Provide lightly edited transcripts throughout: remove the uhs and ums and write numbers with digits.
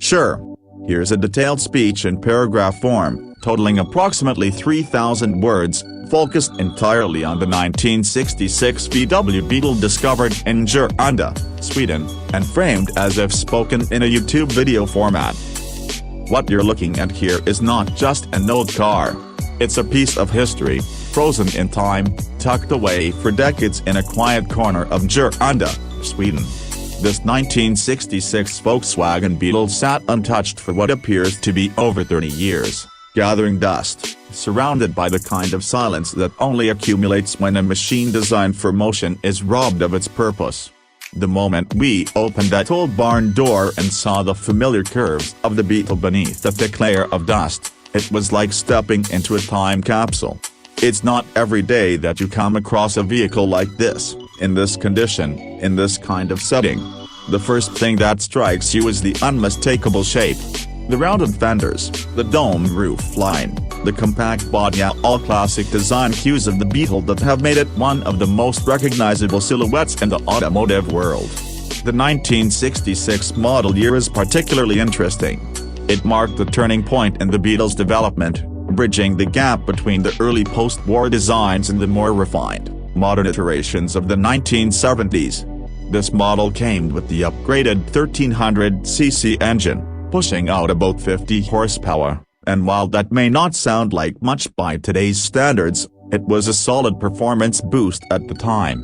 Sure. Here's a detailed speech in paragraph form, totaling approximately 3,000 words, focused entirely on the 1966 VW Beetle discovered in Njurunda, Sweden, and framed as if spoken in a YouTube video format. What you're looking at here is not just an old car. It's a piece of history, frozen in time, tucked away for decades in a quiet corner of Njurunda, Sweden. This 1966 Volkswagen Beetle sat untouched for what appears to be over 30 years, gathering dust, surrounded by the kind of silence that only accumulates when a machine designed for motion is robbed of its purpose. The moment we opened that old barn door and saw the familiar curves of the Beetle beneath the thick layer of dust, it was like stepping into a time capsule. It's not every day that you come across a vehicle like this, in this condition, in this kind of setting. The first thing that strikes you is the unmistakable shape. The rounded fenders, the domed roof line, the compact body, all classic design cues of the Beetle that have made it one of the most recognizable silhouettes in the automotive world. The 1966 model year is particularly interesting. It marked the turning point in the Beetle's development, bridging the gap between the early post-war designs and the more refined, modern iterations of the 1970s. This model came with the upgraded 1300cc engine, pushing out about 50 horsepower, and while that may not sound like much by today's standards, it was a solid performance boost at the time.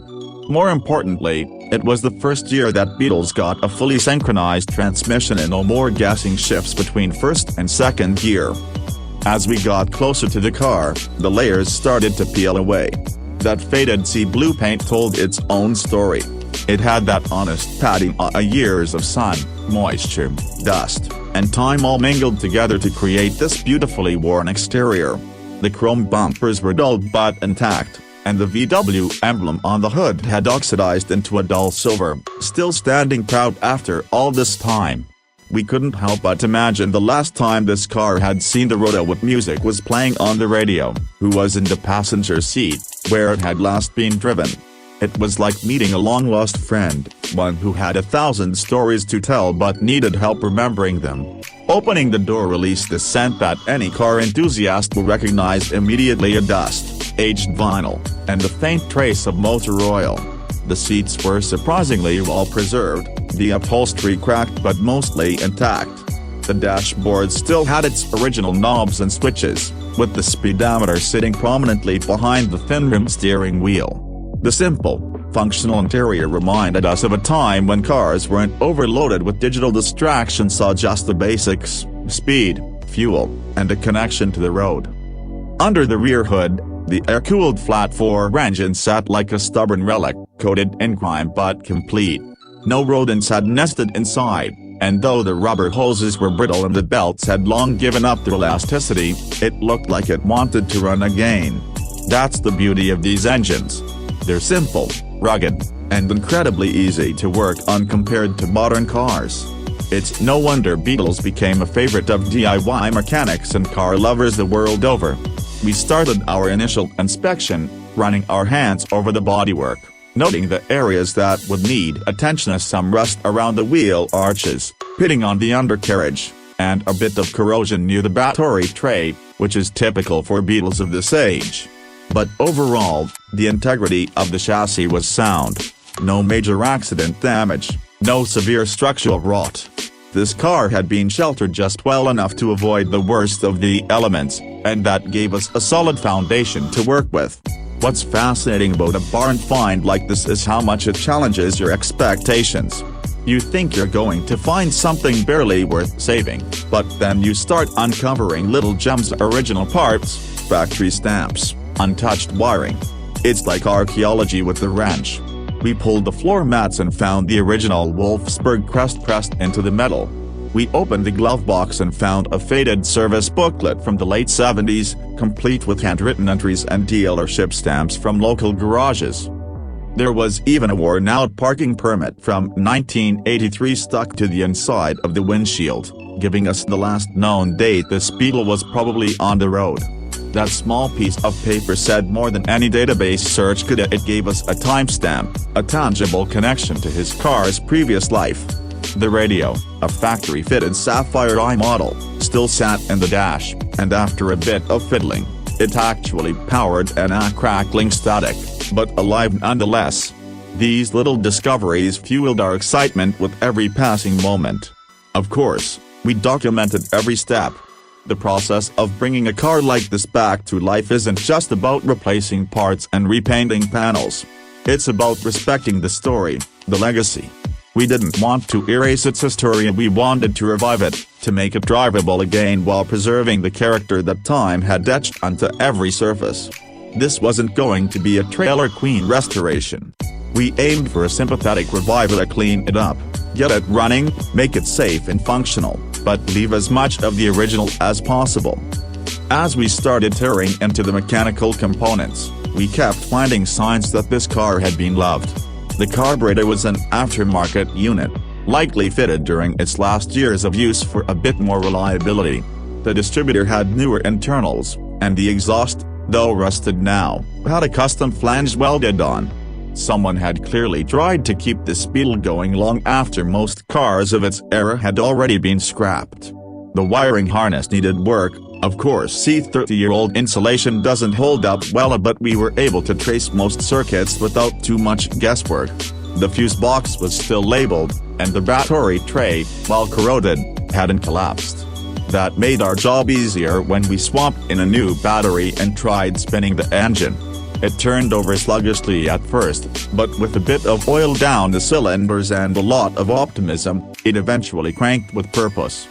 More importantly, it was the first year that Beetles got a fully synchronized transmission and no more guessing shifts between first and second gear. As we got closer to the car, the layers started to peel away. That faded sea blue paint told its own story. It had that honest patina of years of sun, moisture, dust, and time all mingled together to create this beautifully worn exterior. The chrome bumpers were dull but intact, and the VW emblem on the hood had oxidized into a dull silver, still standing proud after all this time. We couldn't help but imagine the last time this car had seen the road what music was playing on the radio, who was in the passenger seat, where it had last been driven. It was like meeting a long-lost friend, one who had 1,000 stories to tell but needed help remembering them. Opening the door released the scent that any car enthusiast will recognize immediately: a dust, aged vinyl, and a faint trace of motor oil. The seats were surprisingly well preserved, the upholstery cracked but mostly intact. The dashboard still had its original knobs and switches, with the speedometer sitting prominently behind the thin-rim steering wheel. The simple, functional interior reminded us of a time when cars weren't overloaded with digital distractions, saw just the basics: speed, fuel, and a connection to the road. Under the rear hood, the air-cooled flat-4 engine sat like a stubborn relic, coated in grime but complete. No rodents had nested inside, and though the rubber hoses were brittle and the belts had long given up their elasticity, it looked like it wanted to run again. That's the beauty of these engines. They're simple, rugged, and incredibly easy to work on compared to modern cars. It's no wonder Beetles became a favorite of DIY mechanics and car lovers the world over. We started our initial inspection, running our hands over the bodywork, noting the areas that would need attention, as some rust around the wheel arches, pitting on the undercarriage, and a bit of corrosion near the battery tray, which is typical for Beetles of this age. But overall, the integrity of the chassis was sound. No major accident damage, no severe structural rot. This car had been sheltered just well enough to avoid the worst of the elements, and that gave us a solid foundation to work with. What's fascinating about a barn find like this is how much it challenges your expectations. You think you're going to find something barely worth saving, but then you start uncovering little gems: original parts, factory stamps, untouched wiring. It's like archaeology with the wrench. We pulled the floor mats and found the original Wolfsburg crest pressed into the metal. We opened the glove box and found a faded service booklet from the late 70s, complete with handwritten entries and dealership stamps from local garages. There was even a worn-out parking permit from 1983 stuck to the inside of the windshield, giving us the last known date this Beetle was probably on the road. That small piece of paper said more than any database search could. It gave us a timestamp, a tangible connection to his car's previous life. The radio, a factory-fitted Sapphire I model, still sat in the dash, and after a bit of fiddling, it actually powered an crackling static, but alive nonetheless. These little discoveries fueled our excitement with every passing moment. Of course, we documented every step. The process of bringing a car like this back to life isn't just about replacing parts and repainting panels. It's about respecting the story, the legacy. We didn't want to erase its history, and we wanted to revive it, to make it drivable again while preserving the character that time had etched onto every surface. This wasn't going to be a trailer queen restoration. We aimed for a sympathetic revival to clean it up, get it running, make it safe and functional, but leave as much of the original as possible. As we started tearing into the mechanical components, we kept finding signs that this car had been loved. The carburetor was an aftermarket unit, likely fitted during its last years of use for a bit more reliability. The distributor had newer internals, and the exhaust, though rusted now, had a custom flange welded on. Someone had clearly tried to keep this Beetle going long after most cars of its era had already been scrapped. The wiring harness needed work. Of course, the 30-year-old insulation doesn't hold up well, but we were able to trace most circuits without too much guesswork. The fuse box was still labeled, and the battery tray, while corroded, hadn't collapsed. That made our job easier when we swapped in a new battery and tried spinning the engine. It turned over sluggishly at first, but with a bit of oil down the cylinders and a lot of optimism, it eventually cranked with purpose.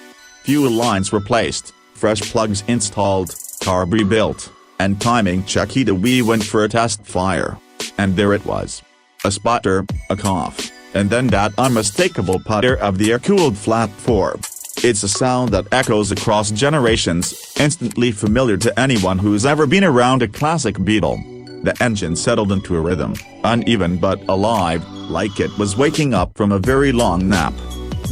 Fuel lines replaced, fresh plugs installed, carb rebuilt, and timing checked. We went for a test fire. And there it was. A sputter, a cough, and then that unmistakable putter of the air-cooled flat 4. It's a sound that echoes across generations, instantly familiar to anyone who's ever been around a classic Beetle. The engine settled into a rhythm, uneven but alive, like it was waking up from a very long nap.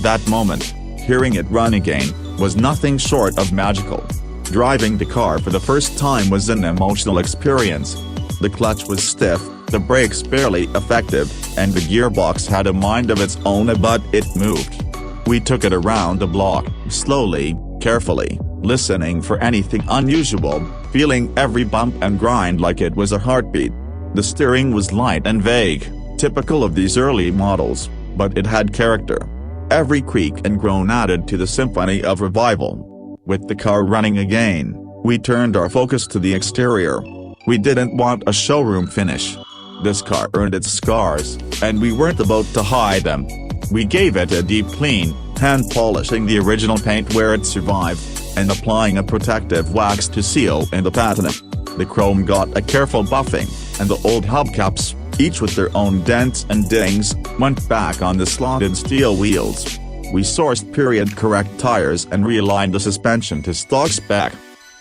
That moment, hearing it run again, was nothing short of magical. Driving the car for the first time was an emotional experience. The clutch was stiff, the brakes barely effective, and the gearbox had a mind of its own, but it moved. We took it around the block, slowly, carefully, listening for anything unusual, feeling every bump and grind like it was a heartbeat. The steering was light and vague, typical of these early models, but it had character. Every creak and groan added to the symphony of revival. With the car running again, we turned our focus to the exterior. We didn't want a showroom finish. This car earned its scars, and we weren't about to hide them. We gave it a deep clean, hand-polishing the original paint where it survived, and applying a protective wax to seal in the patina. The chrome got a careful buffing, and the old hubcaps, each with their own dents and dings, went back on the slotted steel wheels. We sourced period-correct tires and realigned the suspension to stock spec.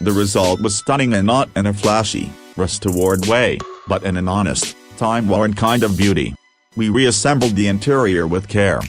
The result was stunning, and not in a flashy, rush-toward way, but in an honest, time-worn kind of beauty. We reassembled the interior with care.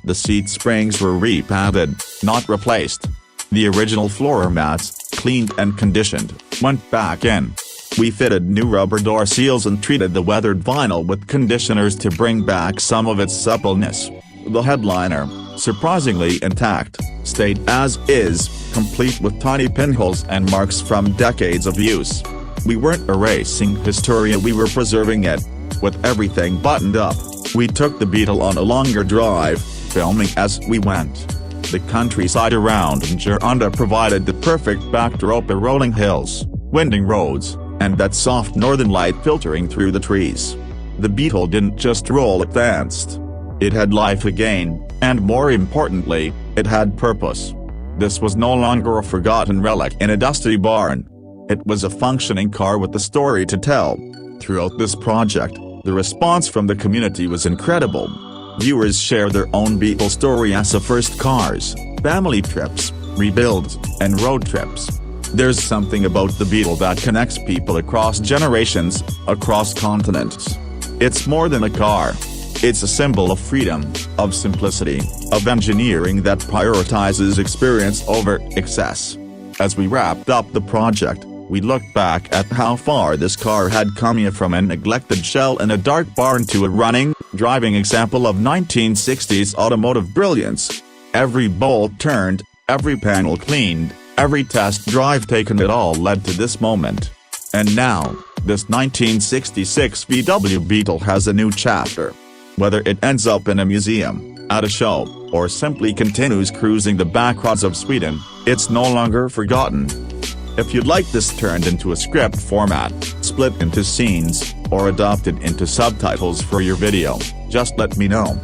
The seat springs were repadded, not replaced. The original floor mats, cleaned and conditioned, went back in. We fitted new rubber door seals and treated the weathered vinyl with conditioners to bring back some of its suppleness. The headliner, surprisingly intact, stayed as is, complete with tiny pinholes and marks from decades of use. We weren't erasing history, we were preserving it. With everything buttoned up, we took the Beetle on a longer drive, filming as we went. The countryside around Njurunda provided the perfect backdrop of rolling hills, winding roads, and that soft northern light filtering through the trees. The Beetle didn't just roll, it danced. It had life again, and more importantly, it had purpose. This was no longer a forgotten relic in a dusty barn. It was a functioning car with a story to tell. Throughout this project, the response from the community was incredible. Viewers share their own Beetle story as of first cars, family trips, rebuilds, and road trips. There's something about the Beetle that connects people across generations, across continents. It's more than a car. It's a symbol of freedom, of simplicity, of engineering that prioritizes experience over excess. As we wrapped up the project, we looked back at how far this car had come from a neglected shell in a dark barn to a running, driving example of 1960s automotive brilliance. Every bolt turned, every panel cleaned, every test drive taken, it all led to this moment. And now, this 1966 VW Beetle has a new chapter. Whether it ends up in a museum, at a show, or simply continues cruising the backroads of Sweden, it's no longer forgotten. If you'd like this turned into a script format, split into scenes, or adopted into subtitles for your video, just let me know.